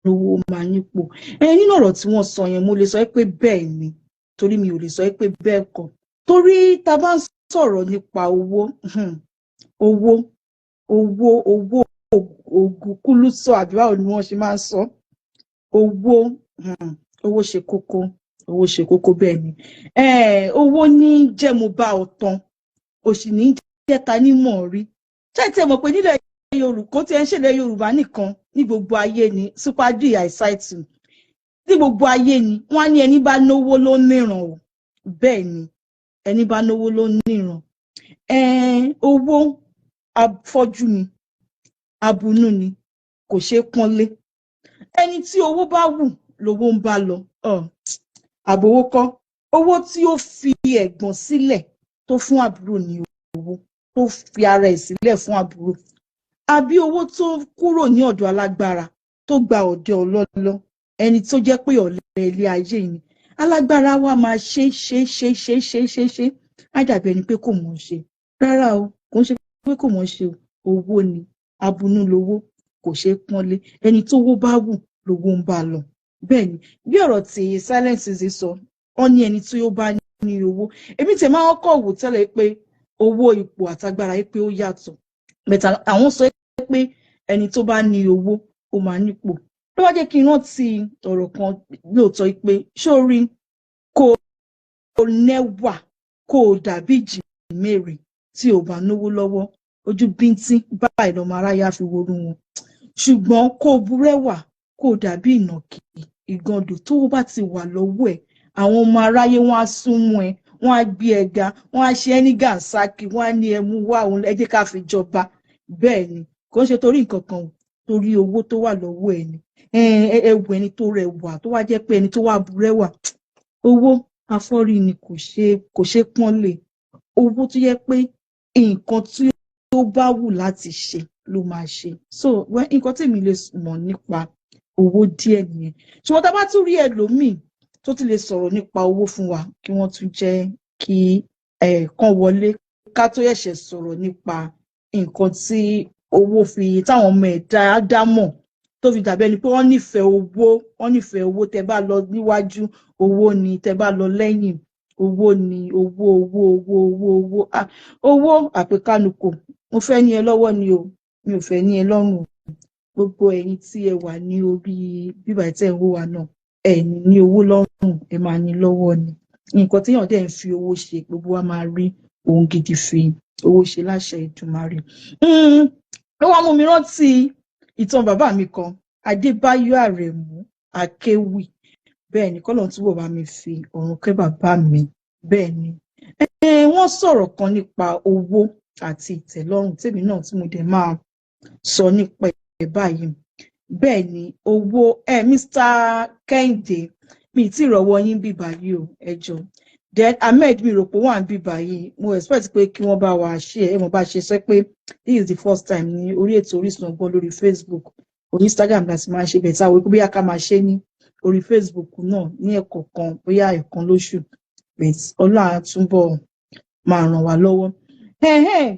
lówó ó máa nípò. Nínú ọ̀rọ̀ tí wọ́n sọ yẹn mo lè sọ pé bẹ́ẹ̀ ni torí mi ò lè sọ pé bẹ́ẹ̀ kọ́ torí tá bá ń sọ̀rọ̀ nípa owó owó ògùnkúlùsọ àbí báwo ni wọ́n ṣe máa ń sọ owó ṣe kókó bẹ́ẹ̀ ni owó ní jẹ́ mo bá ọ tán òṣì ní jẹ́ta nímọ̀ rí ṣé tí ẹ mọ̀ pé nílẹ̀ Yorùbá tí ẹ ń ṣẹlẹ̀ Yorùbá nìkan ní gbogbo ayé ni super d àìsàìtì ní gbogbo ayé ni wọ́n á ní ẹni bá náwó ló níran o bẹ́ẹ̀ ni ẹni bá náwó ló níran owó afọ́jú ni abunú ni kò ṣeé pọ́nlé ẹni tí owó bá wù lówó ń bá lọ àbówó kọ́ owó tí ó fi ẹ̀gbọ́n sílẹ̀ tó fún àbúrò ní owó tó fi ara ẹ̀ sílẹ̀ fún àbúrò àbí owó tó kúrò ní ọ̀dọ̀ alágbára tó gba ọ̀dọ̀ ọlọ́lọ́ ẹni tó jẹ́ pé ọ̀lẹ ilé ayé ni alágbára wa máa ṣe á dàbí ẹni pé kò mọ̀ ṣe rárá o kò ń ṣe pé kò mọ̀ ṣe owó ni abunú lowó kò ṣeé pọ́nlé ẹni tówó bá wù lówó ń bá lọ bẹ́ẹ̀ ni bí ọ̀rọ̀ tí Silence sọ wọ́n ní ẹni tí ó bá ní owó èmi tẹ̀ máa ń kọ̀ wò tẹ́lẹ̀ pé owó ipò àtagbára pé ó yàtọ̀ mẹ́ta àwọn sọ pé ẹni tó bá ní owó ó máa nípò ló wá jẹ́ kí n rántí ọ̀rọ̀ kan lóòótọ́ pé sórí kò nẹ́wà kò dàbí jìmèrè tí ò bá náwó lọ́wọ́ ojú bíntín báyìí lọ́mọ aráyá fi worú wọn ṣùgbọ́n kò burẹ́wà kò dàbí ìnàkì ìgàndò tó bá ti wà lọ́wọ́ ẹ̀ àwọn ọmọ aráyé wọn á súnmọ́ ẹ wọn á gbé ẹ ga wọn á ṣe ẹ́ ní gàǹsákì wọn á ní ẹ mú wá òun ẹ jẹ́ ká fi jọba bẹ́ẹ̀ ni kò ń ṣe torí nǹkan kan torí owó tó wà lọ́wọ́ ẹ ni ẹwù ẹni tó rẹwà tó wá jẹ́ pé ẹni tó wà burẹ́wà owó afọ́rí ni kò ṣe pọ́nlé owó tó yẹ pé nǹkan tí ó bá wù láti ṣe ló máa ṣe so nǹkan tí mi lè mọ̀ nípa owó díẹ̀ nìyẹn ṣùgbọ́n tá a bá tún rí ẹlòmíì tó ti lè sọ̀rọ̀ nípa owó fún wa kí wọ́n tún jẹ́ kí kan wọlé ká tó yẹ̀ṣẹ̀ sọ̀rọ̀ nípa nǹkan tí owó fi táwọn ọmọ ẹ̀ dámọ̀ tó fi dàbí ẹni pé wọ́n nífẹ̀ẹ́ owó tẹ́ bá lọ níwájú owó ni tẹ́ bá lọ lẹ́yìn owó ni owó àpèkánukò mo fẹ́ ní ẹ lọ́wọ́ ni o mi ò fẹ́ ní ẹ lọ́rùn gbogbo ẹ̀yin tí ẹ wà ní orí bíbá ẹ̀ tẹ́ ń wò wá náà ẹ ní owó lọ́rùn ẹ máa ní lọ́wọ́ ni nǹkan téèyàn dẹ̀ ń fi owó ṣe gbogbo wa máa rí ohun gidi fi owó ṣe láṣẹ Èdùmàrè. Ó wá mú mi rántí ìtàn bàbá mi kan Adébáyọ̀ Àrẹ̀mú Akéwì bẹ́ẹ̀ ni kọ́lọ́run túbọ̀ bá mi fi ọ̀run kẹ́ bàbá mi bẹ́ẹ̀ ni wọ́n sọ̀rọ̀ kan nípa owó àti ìtẹ́lọ́rùn tèmi náà tí mo dẹ̀ máa sọ nípa ẹ̀ báyìí bẹ́ẹ̀ ni owó Mr. Kẹ́hìndé mi tí ìrọ̀wọ́ yín bí báyìí o ẹjọ́ then Ahmed mi rò pé wọ́n à ń bí báyìí mo expect pé kí wọ́n bá wa ṣe mo bá ṣe sọ pé this is the first time ní orí ètò Orísun Ọgbọ́n lórí Facebook orí Instagram láti máa ṣe bẹ̀tà wípé bóyá ká máa ṣe ní orí Facebook náà ní ẹ̀kọ̀ọ̀kan bóyá ẹ̀kan lóṣù Ọlọ́run á túbọ̀ máa ràn wá lọ́wọ́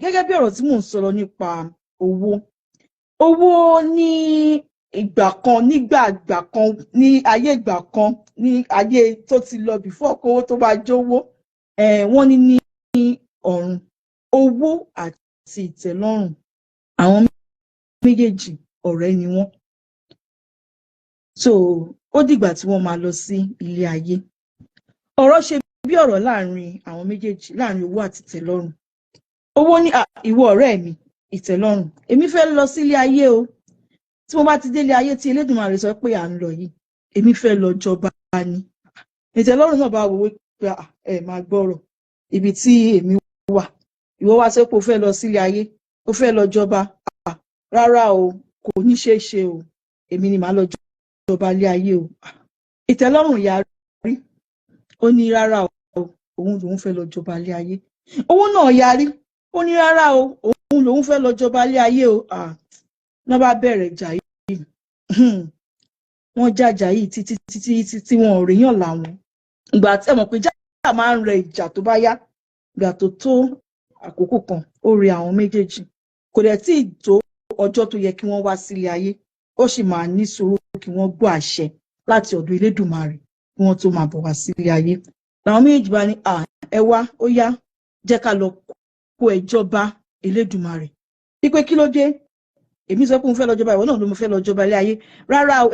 gẹ́gẹ́ bí ọ̀rọ̀ tí mò ń sọ̀rọ̀ nípa owó ní ìgbà kan ní ayé ìgbà kan ní ayé tó ti lọ before kówó tó bá jówó wọ́n ní ọ̀run owó àti ìtẹ́lọ́rùn àwọn méjèèjì ọ̀rẹ́ ni wọ́n so ó dìgbà tí wọ́n máa lọ sí ilé ayé ọ̀rọ̀ ṣe bí ọ̀rọ̀ láàrin àwọn méjèèjì láàrin owó àti ìtẹ́lọ́rùn owó ní ìwọ ọ̀rẹ́ mi ìtẹ́lọ́rùn èmi fẹ́ lọ sí ilé ayé o tí mo bá ti délé ayé tí Elédùmarè sọ pé à ń lọ yìí èmi fẹ́ lọ jọba ni ìtẹ́lọ́rùn náà bá wò wípé ẹ máa gbọ́rọ̀ ibi tí èmi wà ìwọ wá sọ pé o fẹ́ lọ sílé ayé o fẹ́ lọ jọba rárá o kò ní ṣeé ṣe o èmi ni màá lọ jọba ilé ayé o ìtẹ́lọ́rùn yarí ó ní rárá o òun lòun fẹ́ lọ jọba ilé ayé owó náà yarí ó ní rárá o òun lòun fẹ́ lọ jọba ilé ayé o náà bá bẹ̀rẹ̀ ìjà yìí wọ́n jàjà yìí títí wọn ò ríyàn làwọn ìgbà tí ẹ mọ̀ pé jáà máa ń rẹ ìjà tó bá yá ìgbà tó tó àkókò kan ó rí àwọn méjèèjì kò dẹ̀ tí ì tó ọjọ́ tó yẹ kí wọ́n wá sílé ayé ó sì máa ní sùúrù kí wọ́n gbọ́ àṣẹ láti ọ̀dọ̀ Elédùmarè kí wọ́n tó máa bọ̀ wá sílé ayé. Làwọn méjèèjì bá ní ẹ wá ó yá jẹ́ ká lọ kó ẹjọ́ bá Elédùmarè wípé kí ló dé, èmi sọ pé mo fẹ́ lọ jọba, ìwọ náà ló mo fẹ́ lọ jọba ilé ayé. Rárá o,